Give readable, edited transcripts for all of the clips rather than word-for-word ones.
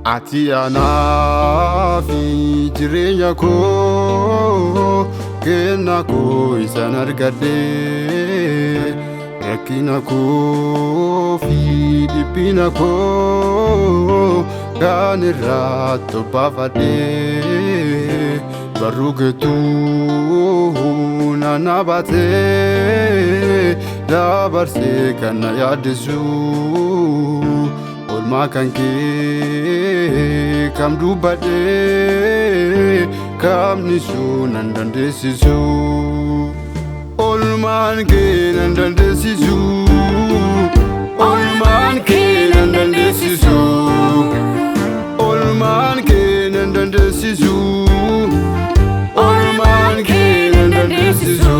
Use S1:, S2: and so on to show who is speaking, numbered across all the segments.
S1: Ati anafi jireenya koo kenna koo isan argadhe rakkina koo fi dhiphina koo kan irraa tobbaafadhe barruu geetuu naannaa baatee dabarsee kan na yaaddeessu olmaa kan kee kam dubbadhee kamni sun nan dandeessisu olmaan kee nan dandeessisu olmaan kee nan dandeessisu olmaan kee nan dandeessisu olmaan kee nan dandeessisu.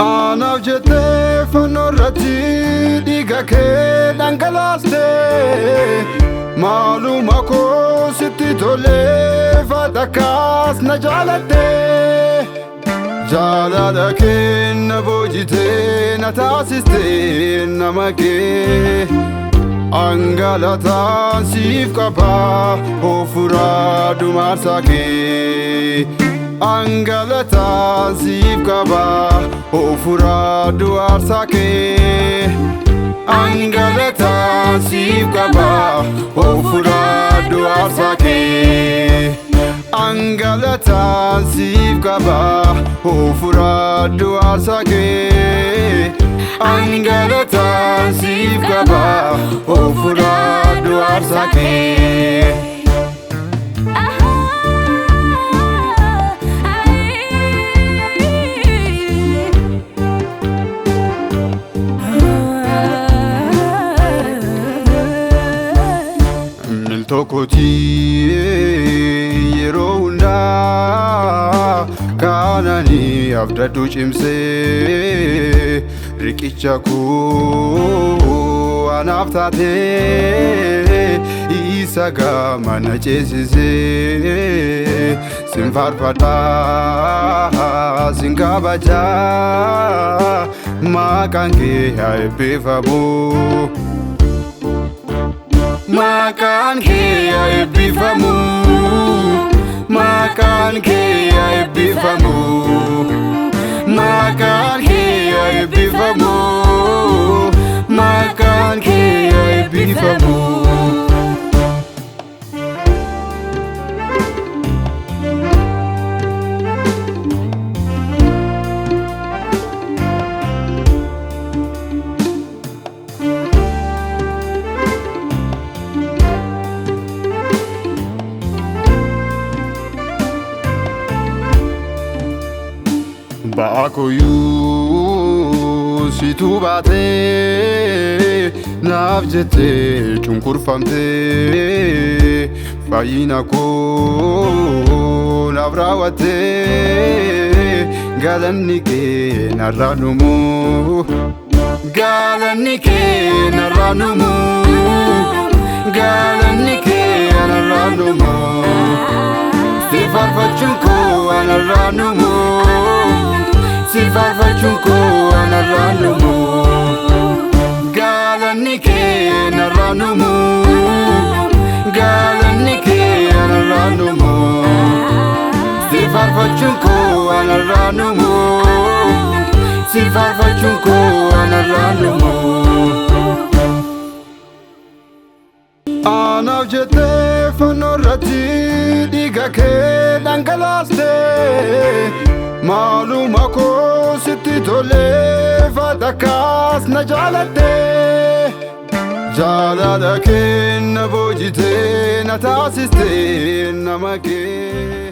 S1: Anaaf jettee fannoo irratti dhiiga kee dhangalaaste maaluma koo sitti tolee fadhakkaas na jaalatte jaalala kee na boojitee na taasiste nama kee angalataan siif qaba ofuraa dumaarsaa kee angalataan siif qaba ofuraa du'aarsaa kee angalataan siif qaba ofuraa du'aarsaa kee angalataan siif qaba ofuraa du'aarsaa kee angalataan siif qaba ofuraa du'aarsaa kee. Miltokoti yeroo hundaa kanani abdadhu cimsee riqicha koo anaaf taatee isa gama na ceesisee sin faarfadhaa sin kabajaa maqaan kee haa eebbifamu. Maqaan kee haa eebbifamu maqaan kee haa eebbifamu maqaan kee haa eebbifamu maqaan kee haa eebbifamu. Ba'aakoyyuu situ baatee naaf jettee cunqurfamtee fayyina koo naaf raawwattee galanni kee narraa dhumu galanni kee narraa dhumu galanni kee narraa dhumu si faarfachuun koo narraa dhumu. Sifarfachuun koo narraa dhumu galanni kee narraa dhumu galanni kee narraa dhumu sifarfachuun koo narraa dhumu sifarfachuun koo narraa dhumu. Anaaf jettee fannoo irratti dhiiga kee dhangalaaste maaluma koo sitti tolee fadhakkaas na jaalatte jaalala kee na boojitee na taasiste nama kee.